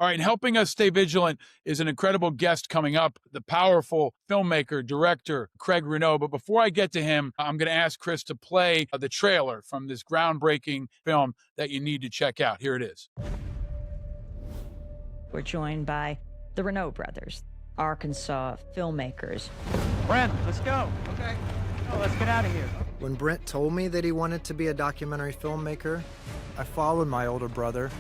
All right, and helping us stay vigilant is an incredible guest coming up, the powerful filmmaker, director, Craig Renaud. But before I get to him, I'm going to ask Chris to play the trailer from this groundbreaking film that you need to check out. Here it is. We're joined by the Renaud brothers, Arkansas filmmakers. Brent, let's go. Okay. Oh, let's get out of here. When Brent told me that he wanted to be a documentary filmmaker, I followed my older brother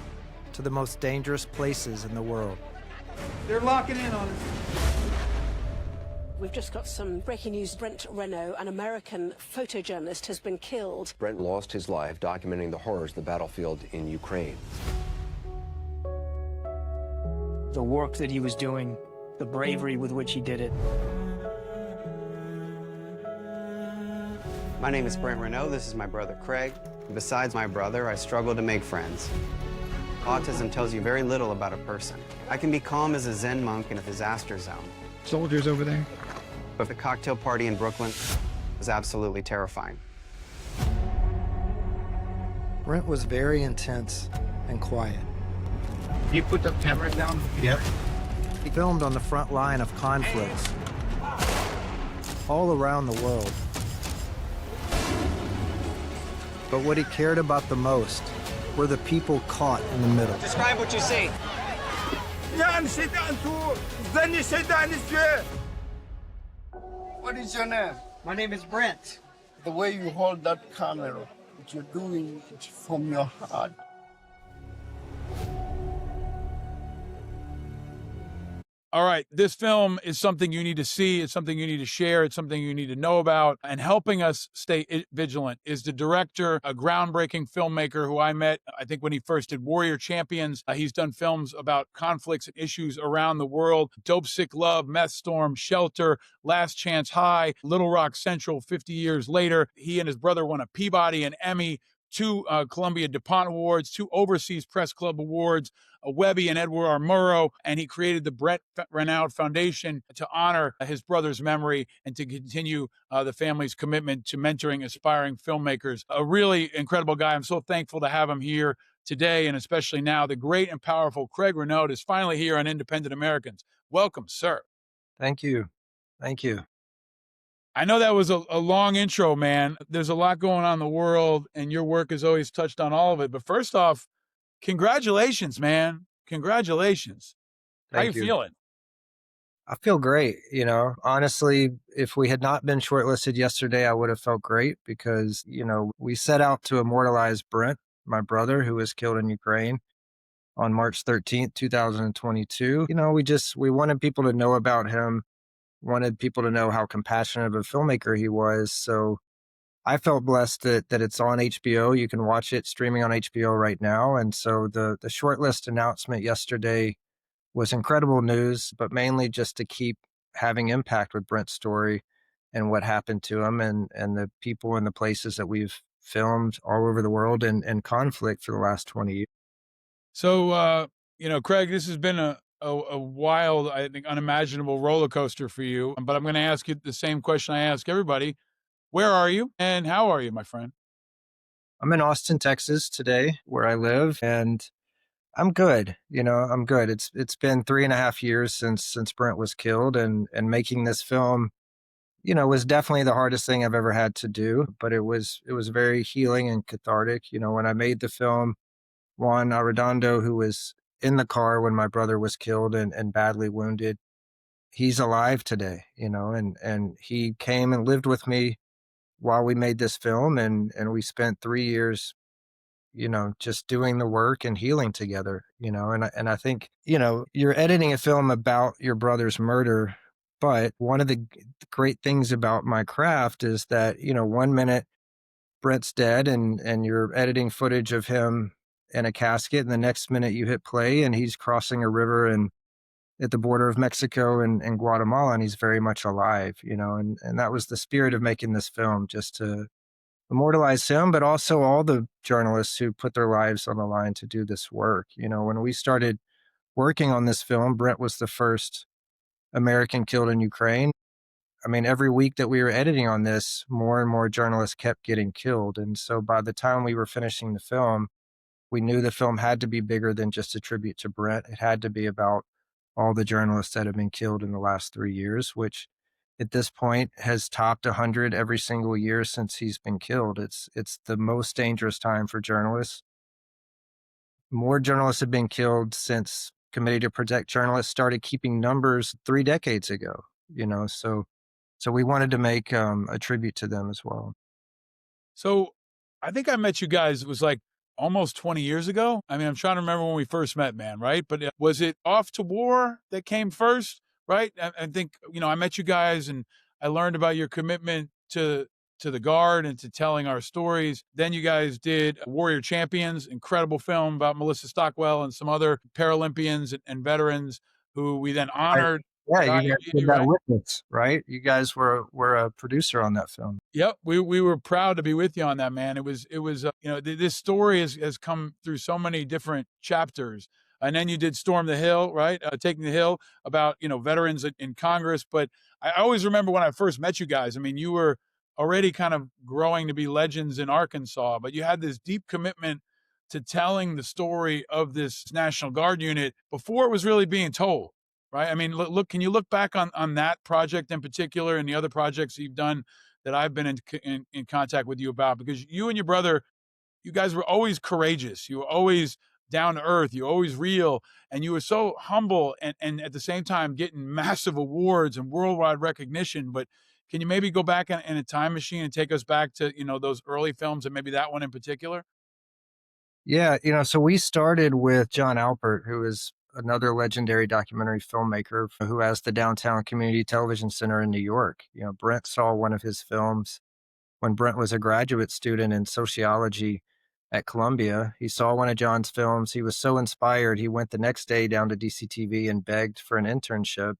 to the most dangerous places in the world. They're locking in on us. We've just got some breaking news. Brent Renaud, an American photojournalist, has been killed. Brent lost his life documenting the horrors of the battlefield in Ukraine. The work that he was doing, the bravery with which he did it. My name is Brent Renaud. This is my brother, Craig. Besides my brother, I struggle to make friends. Autism tells you very little about a person. I can be calm as a Zen monk in a disaster zone. Soldiers over there. But the cocktail party in Brooklyn was absolutely terrifying. Brent was very intense and quiet. You put the camera down? Yep. He filmed on the front line of conflicts all around the world. But what he cared about the most were the people caught in the middle. Describe what you see. What is your name? My name is Brent. The way you hold that camera, you're doing it from your heart. All right, this film is something you need to see. It's something you need to share. It's something you need to know about. And helping us stay vigilant is the director, a groundbreaking filmmaker who I met, I think, when he first did Warrior Champions. He's done films about conflicts and issues around the world. Dope Sick Love, Meth Storm, Shelter, Last Chance High, Little Rock Central 50 years later. He and his brother won a Peabody and Emmy, 2 Columbia DuPont Awards, 2 Overseas Press Club Awards, a Webby and Edward R. Murrow, and he created the Brent Renaud Foundation to honor his brother's memory and to continue the family's commitment to mentoring aspiring filmmakers. A really incredible guy. I'm so thankful to have him here today, and especially now. The great and powerful Craig Renaud is finally here on Independent Americans. Welcome, sir. Thank you. Thank you. I know that was a long intro, man. There's a lot going on in the world, and your work has always touched on all of it. But first off, congratulations, man. Congratulations. How you feeling? I feel great. You know, honestly, if we had not been shortlisted yesterday, I would have felt great because, you know, we set out to immortalize Brent, my brother, who was killed in Ukraine on March 13th, 2022. You know, we wanted people to know about him, wanted people to know how compassionate of a filmmaker he was. So I felt blessed that it's on HBO. You can watch it streaming on HBO right now. And so the shortlist announcement yesterday was incredible news, but mainly just to keep having impact with Brent's story and what happened to him and the people and the places that we've filmed all over the world in conflict for the last 20 years. So, you know, Craig, this has been a wild, I think, unimaginable roller coaster for you. But I'm going to ask you the same question I ask everybody. Where are you and how are you, my friend? I'm in Austin, Texas today, where I live, and I'm good. You know, I'm good. It's been 3.5 years since Brent was killed, and making this film, you know, was definitely the hardest thing I've ever had to do. But it was very healing and cathartic. You know, when I made the film, Juan Arredondo, who was in the car when my brother was killed and badly wounded, he's alive today. You know, and he came and lived with me while we made this film, and we spent 3 years, you know, just doing the work and healing together, you know, and I think, you know, you're editing a film about your brother's murder, but one of the great things about my craft is that, you know, 1 minute Brent's dead and you're editing footage of him in a casket, and the next minute you hit play and he's crossing a river and at the border of Mexico and Guatemala, and he's very much alive, you know, and that was the spirit of making this film, just to immortalize him, but also all the journalists who put their lives on the line to do this work. You know, when we started working on this film, Brent was the first American killed in Ukraine. I mean, every week that we were editing on this, more and more journalists kept getting killed. And so by the time we were finishing the film, We knew the film had to be bigger than just a tribute to Brent. It had to be about all the journalists that have been killed in the last 3 years, which at this point has topped 100 every single year since he's been killed. It's the most dangerous time for journalists. More journalists have been killed since Committee to Protect Journalists started keeping numbers 3 decades ago. So we wanted to make a tribute to them as well. So I think I met you guys, it was like almost 20 years ago. I mean, I'm trying to remember when we first met, man, right? But was it Off to War that came first, right? I think, I met you guys and I learned about your commitment to the Guard and to telling our stories. Then you guys did Warrior Champions, incredible film about Melissa Stockwell and some other Paralympians and veterans who we then honored. Yeah, you guys did that with us, right? You guys were a producer on that film. Yep, we were proud to be with you on that, man. It was this story has come through so many different chapters. And then you did Storm the Hill, right? Taking the Hill, about veterans in Congress. But I always remember when I first met you guys. I mean, you were already kind of growing to be legends in Arkansas, but you had this deep commitment to telling the story of this National Guard unit before it was really being told. Right. I mean, look, can you look back on that project in particular and the other projects you've done that I've been in contact with you about? Because you and your brother, you guys were always courageous. You were always down to earth. You were always real. And you were so humble and at the same time getting massive awards and worldwide recognition. But can you maybe go back in a time machine and take us back to, those early films and maybe that one in particular? Yeah. So we started with John Alpert, who is another legendary documentary filmmaker who has the Downtown Community Television Center in New York. Brent saw one of his films when Brent was a graduate student in sociology at Columbia. He saw one of John's films. He was so inspired, he went the next day down to DCTV and begged for an internship.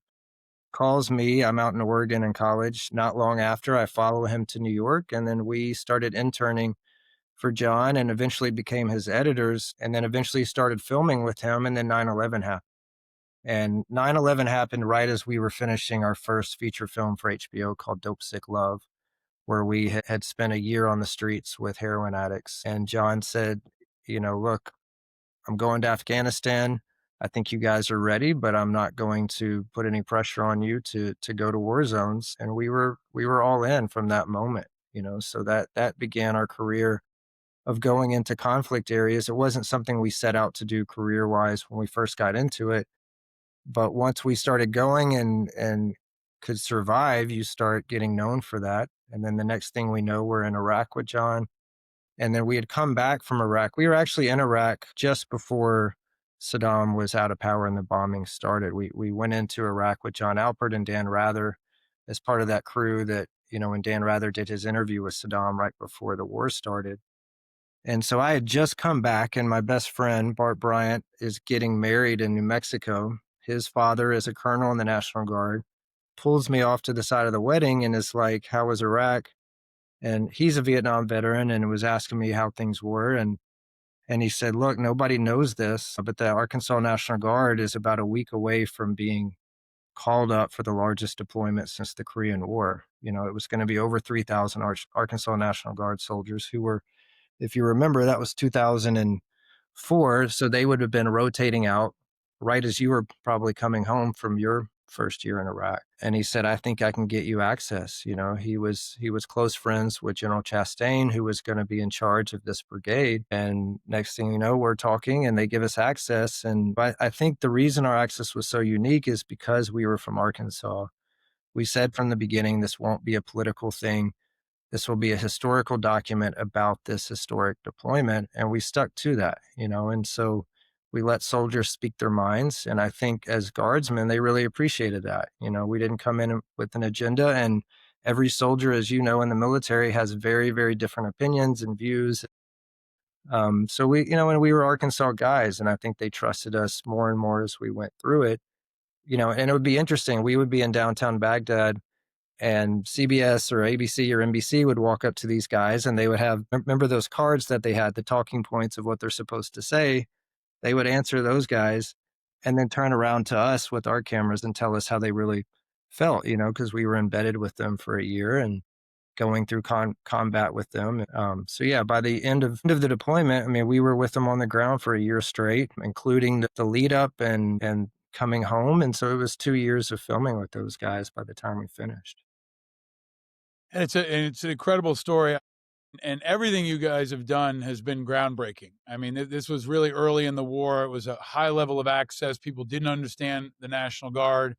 Calls me. I'm out in Oregon in college. Not long after, I follow him to New York, and then we started interning for John and eventually became his editors, and then eventually started filming with him. And then 9/11 happened. And 9/11 happened right as we were finishing our first feature film for HBO called Dope Sick Love, where we had spent a year on the streets with heroin addicts. And John said, look, I'm going to Afghanistan. I think you guys are ready, but I'm not going to put any pressure on you to go to war zones. And we were all in from that moment, so that began our career of going into conflict areas. It wasn't something we set out to do career-wise when we first got into it. But once we started going and could survive, you start getting known for that. And then the next thing we know, we're in Iraq with John. And then we had come back from Iraq. We were actually in Iraq just before Saddam was out of power and the bombing started. We went into Iraq with John Alpert and Dan Rather as part of that crew that, when Dan Rather did his interview with Saddam right before the war started. And so I had just come back, and my best friend, Bart Bryant, is getting married in New Mexico. His father is a colonel in the National Guard, pulls me off to the side of the wedding and is like, how was Iraq? And he's a Vietnam veteran and was asking me how things were. And he said, look, nobody knows this, but the Arkansas National Guard is about a week away from being called up for the largest deployment since the Korean War. It was going to be over 3,000 Arkansas National Guard soldiers who were, if you remember, that was 2004. So they would have been rotating out right as you were probably coming home from your first year in Iraq. And he said, I think I can get you access. He was close friends with General Chastain, who was going to be in charge of this brigade. And next thing you know, we're talking and they give us access. And I think the reason our access was so unique is because we were from Arkansas. We said from the beginning, this won't be a political thing. This will be a historical document about this historic deployment. And we stuck to that, and so we let soldiers speak their minds. And I think as guardsmen, they really appreciated that. We didn't come in with an agenda, and every soldier, as you know, in the military has very, very different opinions and views. So and we were Arkansas guys, and I think they trusted us more and more as we went through it, and it would be interesting. We would be in downtown Baghdad, and CBS or ABC or NBC would walk up to these guys and they would have, remember those cards that they had, the talking points of what they're supposed to say. They would answer those guys and then turn around to us with our cameras and tell us how they really felt, because we were embedded with them for a year. And going through combat with them. So yeah, by the end of the deployment, I mean, we were with them on the ground for a year straight, including the lead up and coming home. And so it was 2 years of filming with those guys by the time we finished. And it's an incredible story. And everything you guys have done has been groundbreaking. I mean, this was really early in the war. It was a high level of access. People didn't understand the National Guard.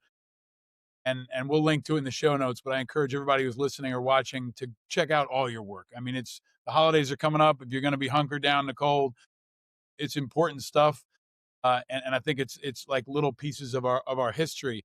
And we'll link to it in the show notes, but I encourage everybody who's listening or watching to check out all your work. I mean, it's the holidays are coming up. If you're going to be hunkered down in the cold, it's important stuff. And I think it's like little pieces of our history.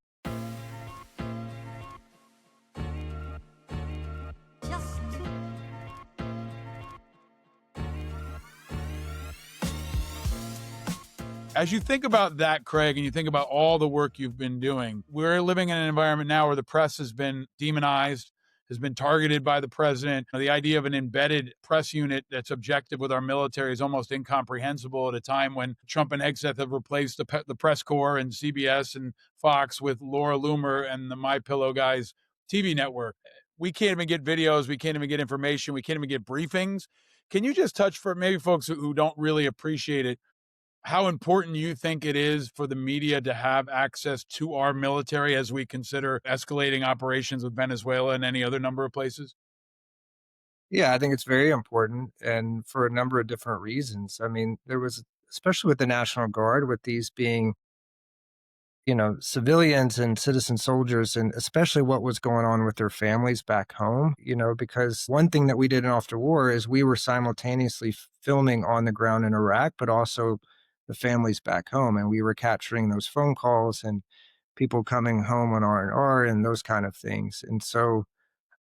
As you think about that, Craig, and you think about all the work you've been doing, we're living in an environment now where the press has been demonized, has been targeted by the president. The idea of an embedded press unit that's objective with our military is almost incomprehensible at a time when Trump and Hegseth have replaced the press corps and CBS and Fox with Laura Loomer and the My Pillow guys TV network. We can't even get videos. We can't even get information. We can't even get briefings. Can you just touch, for maybe folks who don't really appreciate it, how important you think it is for the media to have access to our military as we consider escalating operations with Venezuela and any other number of places? Yeah, I think it's very important, and for a number of different reasons. I mean, there was, especially with the National Guard, with these being, civilians and citizen soldiers, and especially what was going on with their families back home, because one thing that we did after war is we were simultaneously filming on the ground in Iraq, but also the families back home. And we were capturing those phone calls and people coming home on R&R and those kind of things. And so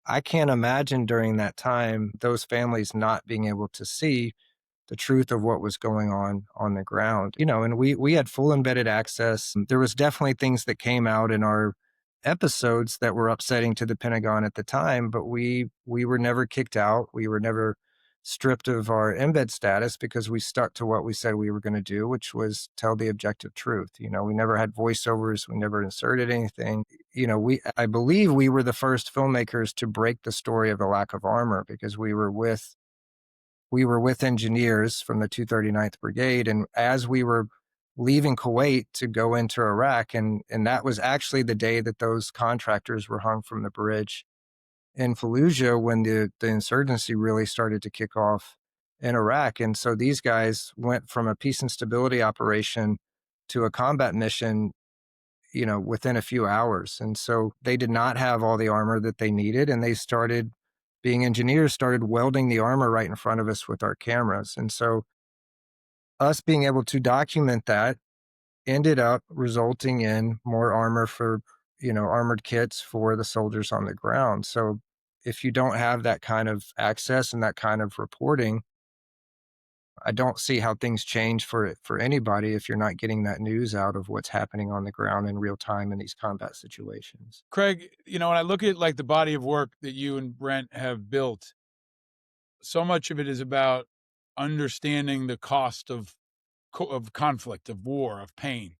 I can't imagine during that time, those families not being able to see the truth of what was going on the ground, and we had full embedded access. There was definitely things that came out in our episodes that were upsetting to the Pentagon at the time, but we were never kicked out. We were never stripped of our embed status because we stuck to what we said we were going to do, which was tell the objective truth. We never had voiceovers. We never inserted anything. I believe we were the first filmmakers to break the story of the lack of armor because we were with engineers from the 239th Brigade. And as we were leaving Kuwait to go into Iraq, and that was actually the day that those contractors were hung from the bridge in Fallujah when the insurgency really started to kick off in Iraq. And so these guys went from a peace and stability operation to a combat mission, within a few hours. And so they did not have all the armor that they needed. And they started being engineers, started welding the armor right in front of us with our cameras. And so us being able to document that ended up resulting in more armor for, armored kits for the soldiers on the ground. So if you don't have that kind of access and that kind of reporting, I don't see how things change for anybody if you're not getting that news out of what's happening on the ground in real time in these combat situations. Craig, when I look at like the body of work that you and Brent have built, so much of it is about understanding the cost of conflict, of war, of pain.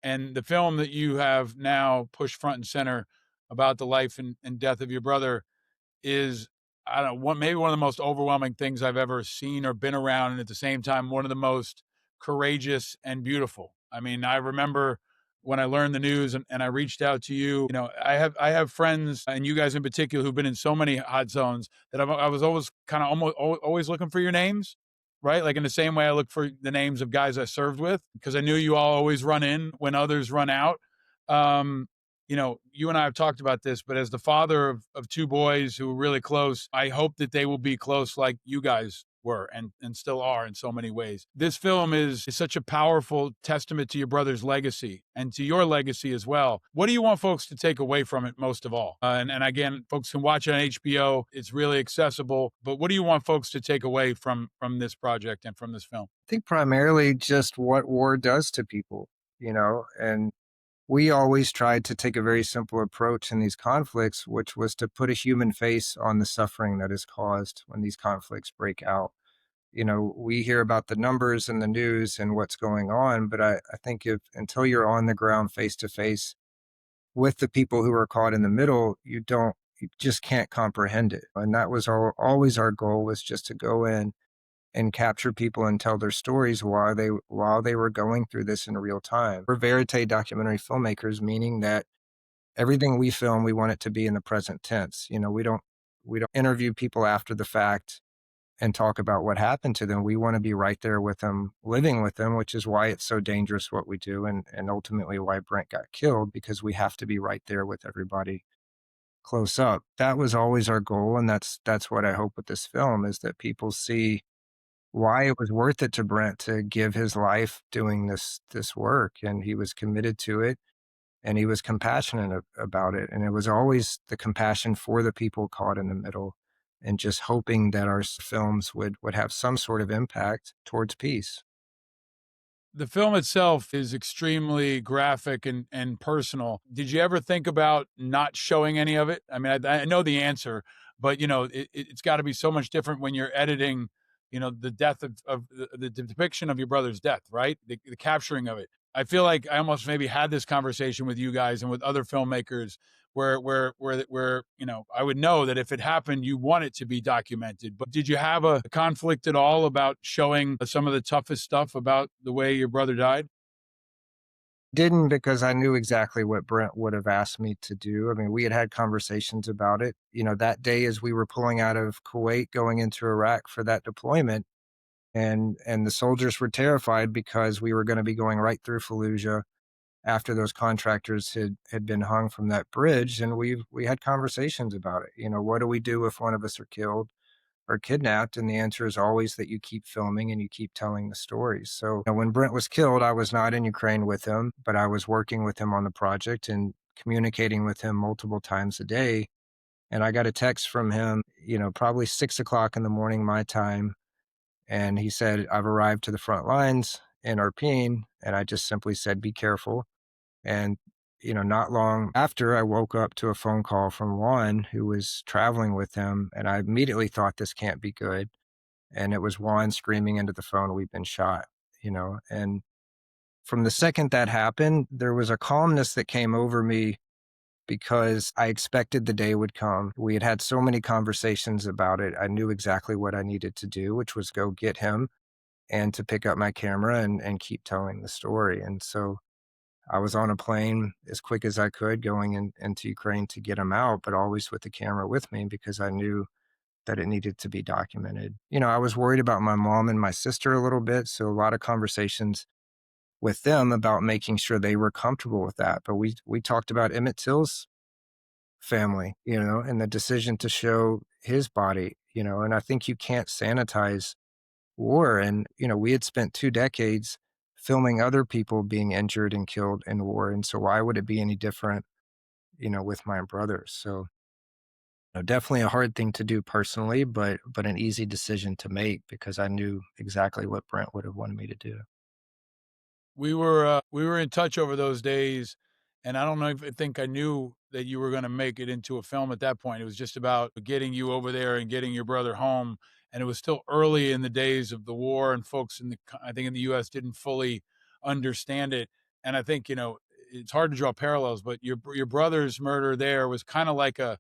And the film that you have now pushed front and center about the life and death of your brother is, I don't know, maybe one of the most overwhelming things I've ever seen or been around. And at the same time, one of the most courageous and beautiful. I mean, I remember when I learned the news and I reached out to you. I have friends, and you guys in particular, who've been in so many hot zones that I was always kind of always looking for your names, right? Like in the same way I look for the names of guys I served with, because I knew you all always run in when others run out. You and I have talked about this, but as the father of two boys who were really close, I hope that they will be close like you guys were and still are in so many ways. This film is such a powerful testament to your brother's legacy and to your legacy as well. What do you want folks to take away from it most of all? And again, folks can watch it on HBO. It's really accessible. But what do you want folks to take away from this project and from this film? I think primarily just what war does to people, and we always tried to take a very simple approach in these conflicts, which was to put a human face on the suffering that is caused when these conflicts break out. We hear about the numbers in the news and what's going on, but I think until you're on the ground face to face with the people who are caught in the middle, you don't you just can't comprehend it. And that was always our goal, was just to go in and capture people and tell their stories while they were going through this in real time. We're verite documentary filmmakers, meaning that everything we film, we want it to be in the present tense. We don't interview people after the fact and talk about what happened to them. We want to be right there with them, living with them, which is why it's so dangerous what we do, and ultimately why Brent got killed, because we have to be right there with everybody close up. That was always our goal, and that's what I hope with this film, is that people see why it was worth it to Brent to give his life doing this work, and he was committed to it, and he was compassionate about it, and it was always the compassion for the people caught in the middle, and just hoping that our films would have some sort of impact towards peace. The film itself is extremely graphic and personal. Did you ever think about not showing any of it? I mean, I know the answer, but it's got to be so much different when you're editing, the death of the depiction of your brother's death, right? The capturing of it. I feel like I almost maybe had this conversation with you guys and with other filmmakers where I would know that if it happened, you want it to be documented. But did you have a conflict at all about showing some of the toughest stuff about the way your brother died? Didn't, because I knew exactly what Brent would have asked me to do. I mean, we had had conversations about it. That day as we were pulling out of Kuwait, going into Iraq for that deployment, and the soldiers were terrified because we were going to be going right through Fallujah after those contractors had been hung from that bridge. And we had conversations about it. What do we do if one of us are killed or kidnapped? And the answer is always that you keep filming and you keep telling the stories. So when Brent was killed, I was not in Ukraine with him, but I was working with him on the project and communicating with him multiple times a day. And I got a text from him, probably 6 o'clock in the morning, my time. And he said, "I've arrived to the front lines in Arpine." And I just simply said, "Be careful." And, not long after, I woke up to a phone call from Juan, who was traveling with him. And I immediately thought, this can't be good. And it was Juan screaming into the phone, "We've been shot," And from the second that happened, there was a calmness that came over me, because I expected the day would come. We had had so many conversations about it. I knew exactly what I needed to do, which was go get him and to pick up my camera and keep telling the story. And so I was on a plane as quick as I could going into Ukraine to get him out, but always with the camera with me, because I knew that it needed to be documented. I was worried about my mom and my sister a little bit, so a lot of conversations with them about making sure they were comfortable with that. But we talked about Emmett Till's family, and the decision to show his body, and I think you can't sanitize war. And, we had spent 2 decades filming other people being injured and killed in war. And so why would it be any different, with my brothers? So definitely a hard thing to do personally, but an easy decision to make, because I knew exactly what Brent would have wanted me to do. We were in touch over those days, and I don't know if I think I knew that you were going to make it into a film at that point. It was just about getting you over there and getting your brother home, and it was still early in the days of the war, and folks I think in the U.S. didn't fully understand it. And I think it's hard to draw parallels, but your brother's murder there was kind of like a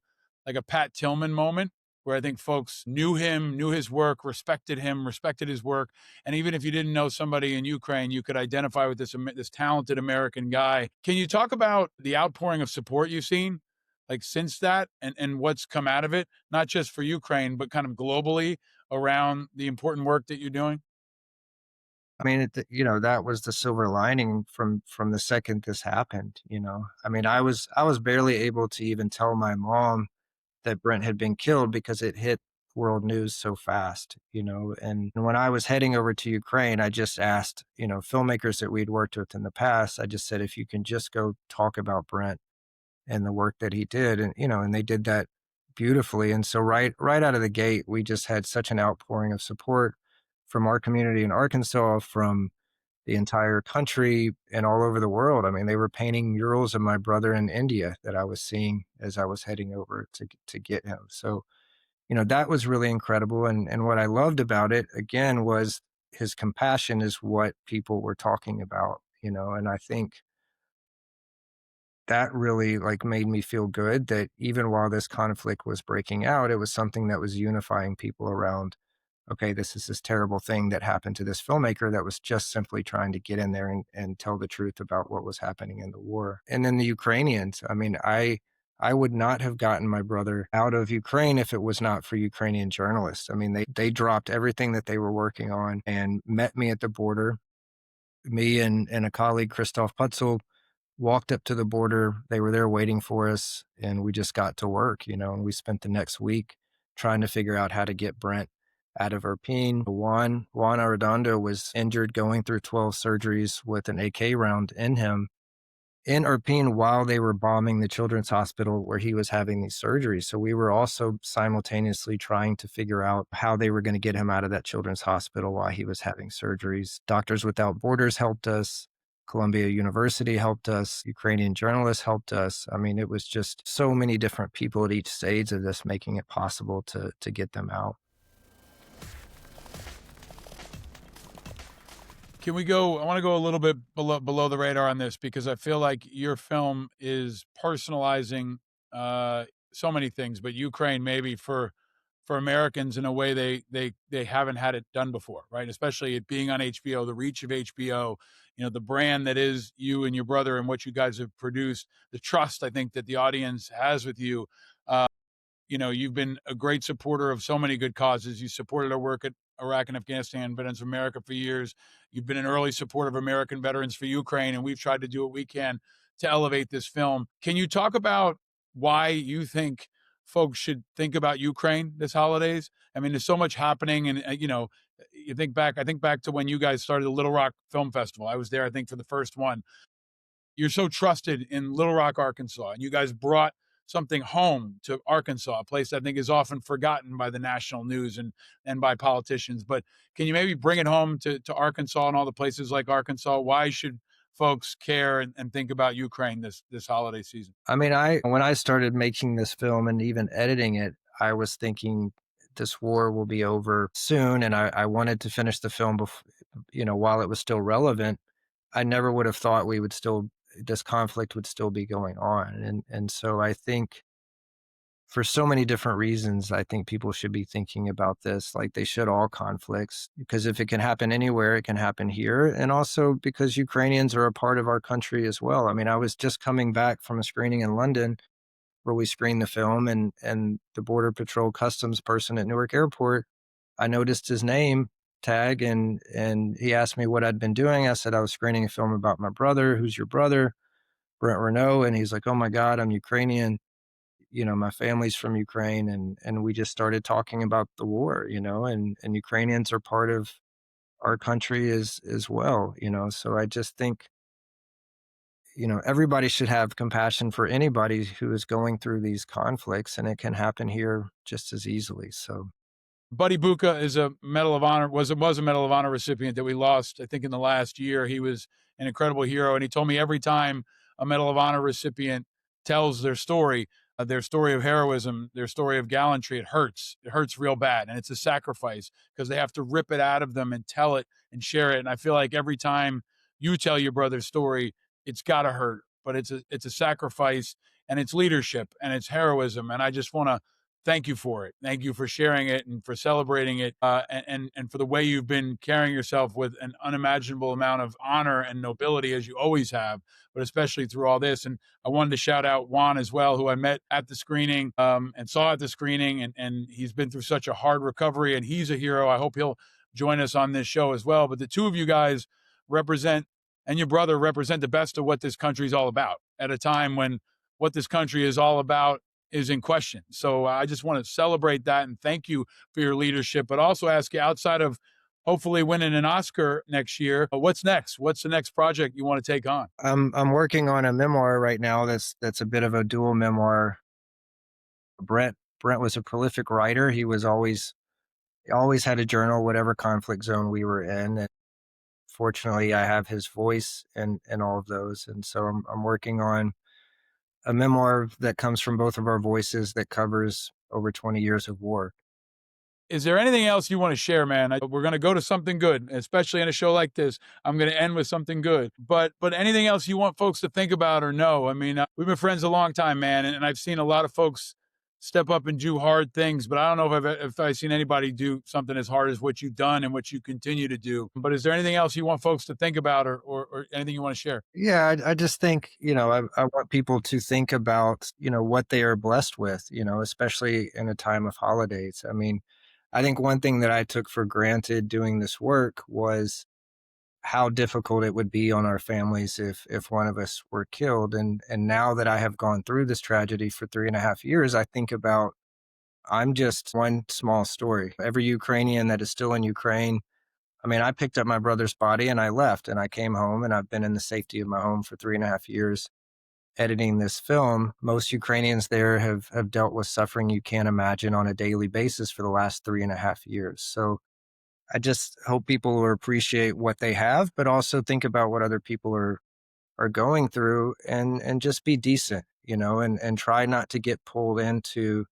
Pat Tillman moment, where I think folks knew him, knew his work, respected him, respected his work. And even if you didn't know somebody in Ukraine, you could identify with this talented American guy. Can you talk about the outpouring of support you've seen, like since that, and what's come out of it, not just for Ukraine, but kind of globally around the important work that you're doing? I mean, that was the silver lining from the second this happened. I mean, I was barely able to even tell my mom that Brent had been killed, because it hit world news so fast. And when I was heading over to Ukraine, I just asked, filmmakers that we'd worked with in the past, I just said, if you can just go talk about Brent and the work that he did. And they did that beautifully. And so right out of the gate, we just had such an outpouring of support from our community in Arkansas, from the entire country, and all over the world. I mean, they were painting murals of my brother in India that I was seeing as I was heading over to get him. So, that was really incredible. And what I loved about it, again, was his compassion is what people were talking about, and I think that really like made me feel good that even while this conflict was breaking out, it was something that was unifying people around, okay, this is this terrible thing that happened to this filmmaker that was just simply trying to get in there and tell the truth about what was happening in the war. And then the Ukrainians, I mean, I would not have gotten my brother out of Ukraine if it was not for Ukrainian journalists. I mean, they dropped everything that they were working on and met me at the border. Me and a colleague, Christoph Putzel, walked up to the border. They were there waiting for us, and we just got to work, you know, and we spent the next week trying to figure out how to get Brent out of Irpin. Juan Arredondo was injured going through 12 surgeries with an AK round in him in Irpin while they were bombing the children's hospital where he was having these surgeries. So we were also simultaneously trying to figure out how they were going to get him out of that children's hospital while he was having surgeries. Doctors Without Borders helped us. Columbia University helped us. Ukrainian journalists helped us. I mean, it was just so many different people at each stage of this making it possible to get them out. Can we go? I want to go a little bit below the radar on this because I feel like your film is personalizing so many things, but Ukraine maybe for Americans in a way they haven't had it done before, right? Especially it being on HBO, the reach of HBO, you know, the brand that is you and your brother and what you guys have produced, the trust I think that the audience has with you. You know, you've been a great supporter of so many good causes. You supported our work at Iraq and Afghanistan, Veterans of America for years. You've been an early supporter of American veterans for Ukraine, and we've tried to do what we can to elevate this film. Can you talk about why you think folks should think about Ukraine this holidays? I mean, there's so much happening, and you know, you think back. I think back to when you guys started the Little Rock Film Festival. I was there, I think, for the first one. You're so trusted in Little Rock, Arkansas, and you guys brought something home to Arkansas, a place I think is often forgotten by the national news and by politicians. But can you maybe bring it home to Arkansas and all the places like Arkansas? Why should folks care and think about Ukraine this holiday season? I mean, when I started making this film and even editing it, I was thinking this war will be over soon, and I wanted to finish the film you know, while it was still relevant. I never would have thought this conflict would still be going on. And so I think for so many different reasons, I think people should be thinking about this like they should all conflicts, because if it can happen anywhere, it can happen here. And also because Ukrainians are a part of our country as well. I mean, I was just coming back from a screening in London where we screened the film, and the Border Patrol customs person at Newark Airport, I noticed his name tag, and he asked me what I'd been doing. I said I was screening a film about my brother. Who's your brother? Brent Renaud. And he's like, oh my God, I'm Ukrainian. You know, my family's from Ukraine. And we just started talking about the war, you know, and Ukrainians are part of our country as well, you know. So I just think, you know, everybody should have compassion for anybody who is going through these conflicts, and it can happen here just as easily. So Buddy Buka is a Medal of Honor, was a Medal of Honor recipient that we lost, I think, in the last year. He was an incredible hero. And he told me every time a Medal of Honor recipient tells their story of heroism, their story of gallantry, it hurts. It hurts real bad. And it's a sacrifice because they have to rip it out of them and tell it and share it. And I feel like every time you tell your brother's story, it's got to hurt. But it's a sacrifice, and it's leadership, and it's heroism. And I just want to thank you for it. Thank you for sharing it and for celebrating it, and for the way you've been carrying yourself with an unimaginable amount of honor and nobility, as you always have, but especially through all this. And I wanted to shout out Juan as well, who I met at the screening and saw at the screening, and he's been through such a hard recovery, and he's a hero. I hope he'll join us on this show as well. But the two of you guys and your brother represent the best of what this country is all about at a time when what this country is all about is in question. So I just want to celebrate that and thank you for your leadership, but also ask you, outside of hopefully winning an Oscar next year, what's next? What's the next project you want to take on? I'm working on a memoir right now that's a bit of a dual memoir. Brent was a prolific writer. He always had a journal, whatever conflict zone we were in. And fortunately, I have his voice in all of those. And so I'm working on a memoir that comes from both of our voices that covers over 20 years of war. Is there anything else you want to share, man? We're going to go to something good, especially in a show like this. I'm going to end with something good. But anything else you want folks to think about or know? I mean, we've been friends a long time, man, and I've seen a lot of folks step up and do hard things, but I don't know if I've seen anybody do something as hard as what you've done and what you continue to do. But is there anything else you want folks to think about or anything you want to share? Yeah, I just think, I want people to think about, what they are blessed with, especially in a time of holidays. I mean, I think one thing that I took for granted doing this work was how difficult it would be on our families if one of us were killed. And now that I have gone through this tragedy for 3.5 years, I think about I'm just one small story. Every Ukrainian that is still in Ukraine. I mean, I picked up my brother's body and I left and I came home and I've been in the safety of my home for 3.5 years editing this film. Most Ukrainians there have dealt with suffering you can't imagine on a daily basis for the last 3.5 years. So I just hope people will appreciate what they have, but also think about what other people are going through and just be decent, and try not to get pulled into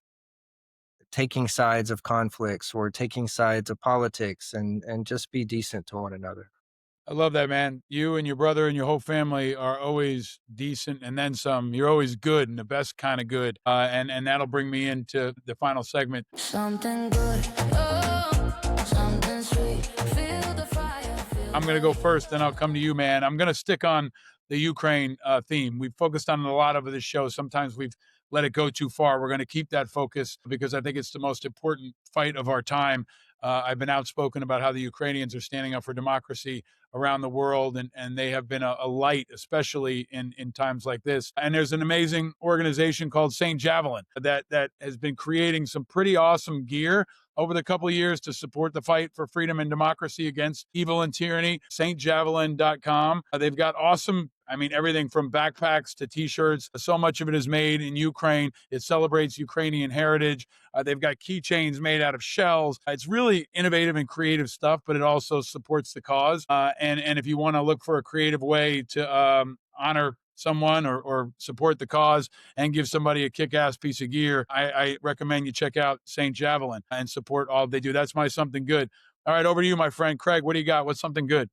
taking sides of conflicts or taking sides of politics and just be decent to one another. I love that, man. You and your brother and your whole family are always decent and then some. You're always good and the best kind of good. And that'll bring me into the final segment. Something good, oh, something sweet. Feel the fire. I'm going to go first, then I'll come to you, man. I'm going to stick on the Ukraine theme. We've focused on it a lot over this show. Sometimes we've let it go too far. We're going to keep that focus because I think it's the most important fight of our time. I've been outspoken about how the Ukrainians are standing up for democracy around the world, and they have been a light, especially in times like this. And there's an amazing organization called St. Javelin that has been creating some pretty awesome gear over the couple of years to support the fight for freedom and democracy against evil and tyranny. stjavelin.com. They've got awesome, everything from backpacks to t-shirts. So much of it is made in Ukraine. It celebrates Ukrainian heritage. They've got keychains made out of shells. It's really innovative and creative stuff, but it also supports the cause. And if you want to look for a creative way to honor someone or support the cause and give somebody a kick-ass piece of gear, I recommend you check out St. Javelin and support all they do. That's my something good. All right, over to you, my friend. Craig, what do you got? What's something good?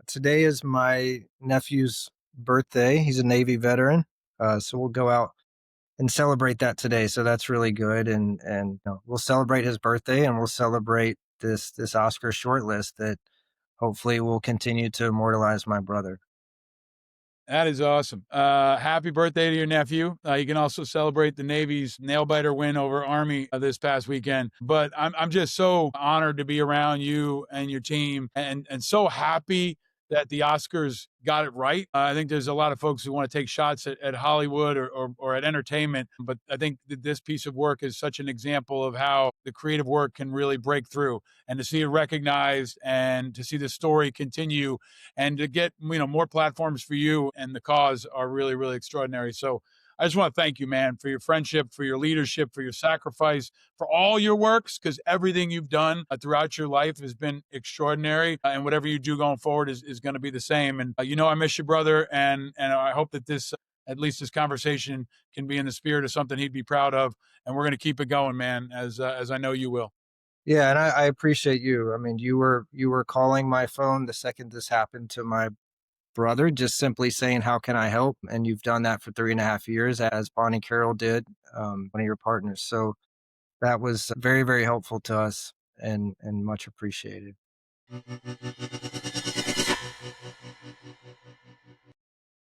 Today is my nephew's birthday. He's a Navy veteran. So we'll go out and celebrate that today. So that's really good. And we'll celebrate his birthday and we'll celebrate this Oscar shortlist that hopefully will continue to immortalize my brother. That is awesome. Happy birthday to your nephew. You can also celebrate the Navy's nail-biter win over Army this past weekend. But I'm just so honored to be around you and your team and so happy that the Oscars got it right. I think there's a lot of folks who want to take shots at Hollywood or at entertainment, but I think that this piece of work is such an example of how the creative work can really break through, and to see it recognized and to see the story continue and to get, more platforms for you and the cause are really, really extraordinary. So I just want to thank you, man, for your friendship, for your leadership, for your sacrifice, for all your works, because everything you've done throughout your life has been extraordinary. And whatever you do going forward is going to be the same. And, I miss you, brother. And I hope that at least this conversation can be in the spirit of something he'd be proud of. And we're going to keep it going, man, as I know you will. Yeah. And I appreciate you. I mean, you were calling my phone the second this happened to my brother, just simply saying, how can I help? And you've done that for 3.5 years, as Bonnie Carroll did, one of your partners. So that was very, very helpful to us and much appreciated.